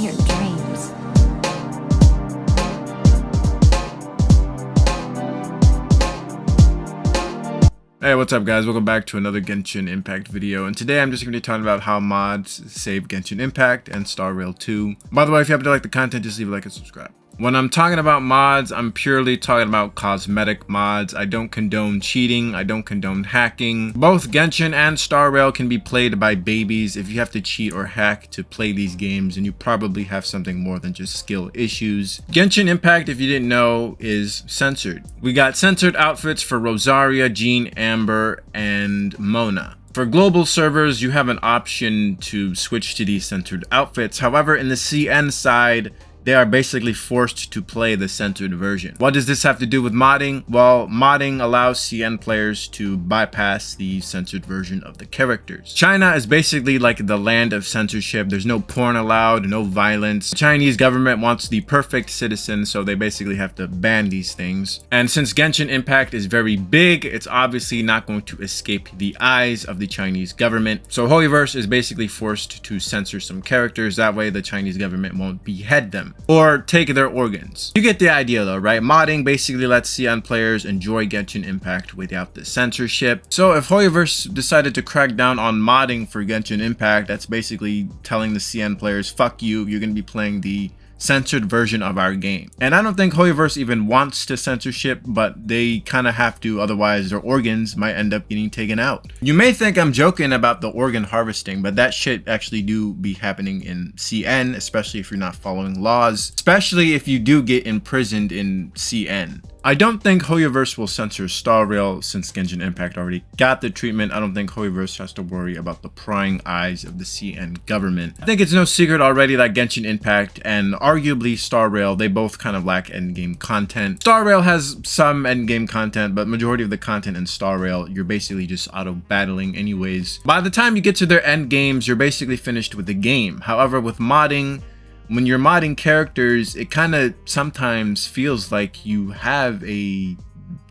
your dreams. Hey, what's up guys? Welcome back to another Genshin Impact video, and today I'm just going to be talking about how mods save Genshin Impact and Star Rail 2. By the way, if you happen to like the content, just leave a like and subscribe. When I'm talking about mods, I'm purely talking about cosmetic mods. I don't condone cheating, I don't condone hacking. Both Genshin and Star Rail can be played by babies. If you have to cheat or hack to play these games, then you probably have something more than just skill issues. Genshin Impact, if you didn't know, is censored. We got censored outfits for Rosaria, Jean, Amber, and Mona. For global servers, you have an option to switch to these censored outfits. However, in the CN side, they are basically forced to play the censored version. What does this have to do with modding? Well, modding allows CN players to bypass the censored version of the characters. China is basically like the land of censorship. There's no porn allowed, no violence. The Chinese government wants the perfect citizen, so they basically have to ban these things. And since Genshin Impact is very big, it's obviously not going to escape the eyes of the Chinese government. So HoYoverse is basically forced to censor some characters. That way the Chinese government won't behead them or take their organs. You get the idea though, right? Modding basically lets CN players enjoy Genshin Impact without the censorship. So if HoYoverse decided to crack down on modding for Genshin Impact, that's basically telling the CN players, fuck you, you're gonna be playing the censored version of our game. And I don't think HoYoverse even wants to censorship, but they kind of have to, otherwise their organs might end up getting taken out. You may think I'm joking about the organ harvesting, but that shit actually do be happening in CN, especially if you're not following laws, especially if you do get imprisoned in CN. I don't think HoYoverse will censor Star Rail since Genshin Impact already got the treatment. I don't think HoYoverse has to worry about the prying eyes of the CN government. I think it's no secret already that Genshin Impact and arguably Star Rail, they both kind of lack endgame content. Star Rail has some endgame content, but majority of the content in Star Rail, you're basically just auto battling anyways. By the time you get to their end games, you're basically finished with the game. However, with modding, when you're modding characters, it kind of sometimes feels like you have a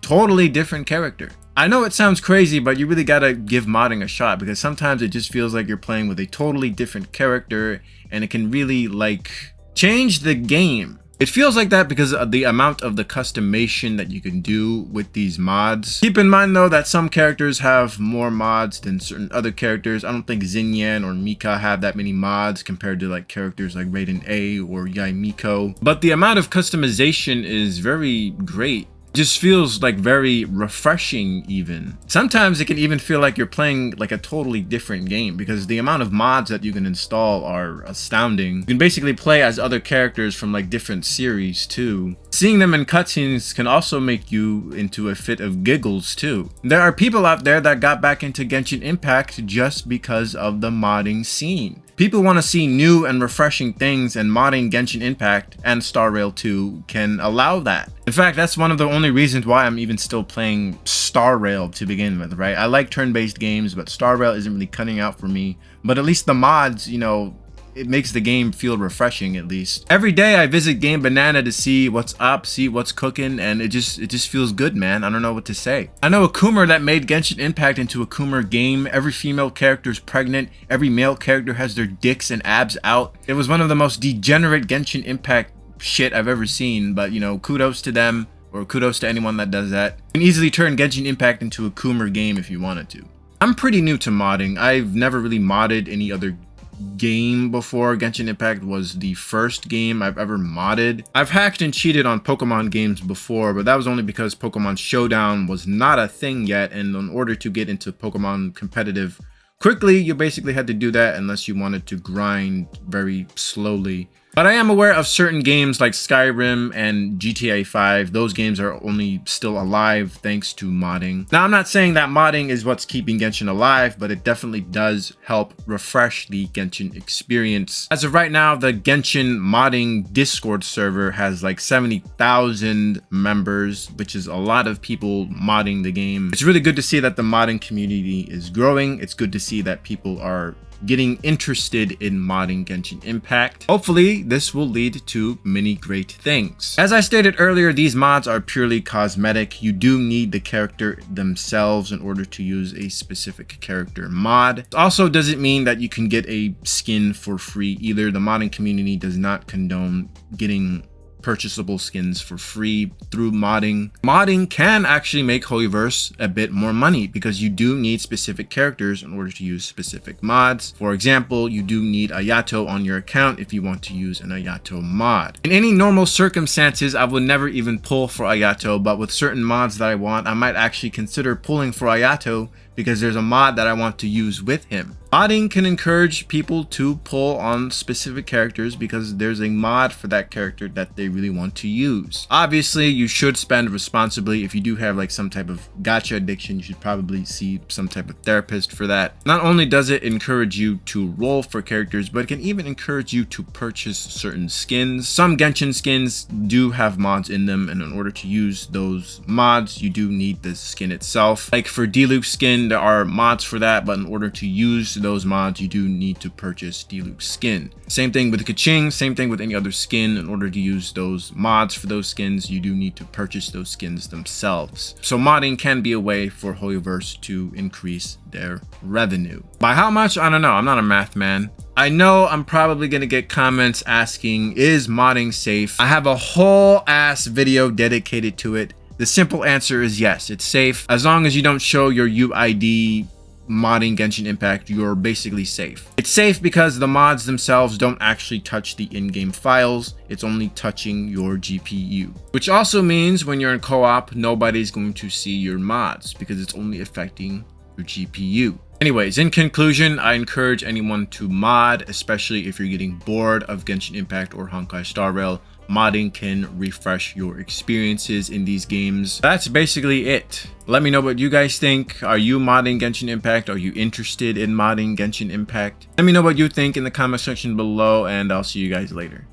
totally different character. I know it sounds crazy, but you really gotta give modding a shot because sometimes it just feels like you're playing with a totally different character and it can really like change the game. It feels like that because of the amount of the customization that you can do with these mods. Keep in mind though that some characters have more mods than certain other characters. I don't think Xinyan or Mika have that many mods compared to like characters like Raiden-A or Yaimiko. But the amount of customization is very great. Just feels like very refreshing even. Sometimes it can even feel like you're playing like a totally different game because the amount of mods that you can install are astounding. You can basically play as other characters from like different series too. Seeing them in cutscenes can also make you into a fit of giggles too. There are people out there that got back into Genshin Impact just because of the modding scene. People want to see new and refreshing things, and modding Genshin Impact and Star Rail 2 can allow that. In fact, that's one of the only reasons why I'm even still playing Star Rail to begin with, right? I like turn-based games, but Star Rail isn't really cutting out for me. But at least the mods, you know, it makes the game feel refreshing at least. Every day I visit Game Banana to see what's up, see what's cooking, and it just feels good, man. I don't know what to say. I know a Coomer that made Genshin Impact into a Coomer game. Every female character is pregnant. Every male character has their dicks and abs out. It was one of the most degenerate Genshin Impact shit I've ever seen, but you know, kudos to them, or kudos to anyone that does that. You can easily turn Genshin Impact into a Coomer game if you wanted to. I'm pretty new to modding. I've never really modded any other game before. Genshin Impact was the first game I've ever modded. I've hacked and cheated on Pokemon games before, but that was only because Pokemon Showdown was not a thing yet, and in order to get into Pokemon competitive quickly, you basically had to do that unless you wanted to grind very slowly. But I am aware of certain games like Skyrim and GTA 5. Those games are only still alive thanks to modding. Now, I'm not saying that modding is what's keeping Genshin alive, but it definitely does help refresh the Genshin experience. As of right now, the Genshin modding Discord server has like 70,000 members, which is a lot of people modding the game. It's really good to see that the modding community is growing. It's good to see that people are getting interested in modding Genshin Impact. Hopefully, this will lead to many great things. As I stated earlier, these mods are purely cosmetic. You do need the character themselves in order to use a specific character mod. It also doesn't mean that you can get a skin for free either. The modding community does not condone getting purchasable skins for free through modding. Modding can actually make HoYoverse a bit more money because you do need specific characters in order to use specific mods. For example, you do need Ayato on your account if you want to use an Ayato mod. In any normal circumstances, I would never even pull for Ayato, but with certain mods that I want, I might actually consider pulling for Ayato because there's a mod that I want to use with him. Modding can encourage people to pull on specific characters because there's a mod for that character that they really want to use. Obviously, you should spend responsibly. If you do have like some type of gacha addiction, you should probably see some type of therapist for that. Not only does it encourage you to roll for characters, but it can even encourage you to purchase certain skins. Some Genshin skins do have mods in them, and in order to use those mods, you do need the skin itself. Like for Diluc skin, there are mods for that, but in order to use those mods, you do need to purchase Diluc skin. Same thing with Kaching, same thing with any other skin. In order to use those mods for those skins, you do need to purchase those skins themselves. So modding can be a way for HoYoverse to increase their revenue. By how much? I don't know. I'm not a math man. I know I'm probably going to get comments asking, is modding safe? I have a whole ass video dedicated to it. The simple answer is yes, it's safe. As long as you don't show your UID modding Genshin Impact, you're basically safe. It's safe because the mods themselves don't actually touch the in-game files. It's only touching your GPU. Which also means when you're in co-op, nobody's going to see your mods because it's only affecting your GPU. Anyways, in conclusion, I encourage anyone to mod, especially if you're getting bored of Genshin Impact or Honkai Star Rail. Modding can refresh your experiences in these games. That's basically it. Let me know what you guys think. Are you modding Genshin Impact? Are you interested in modding Genshin Impact? Let me know what you think in the comment section below, and I'll see you guys later.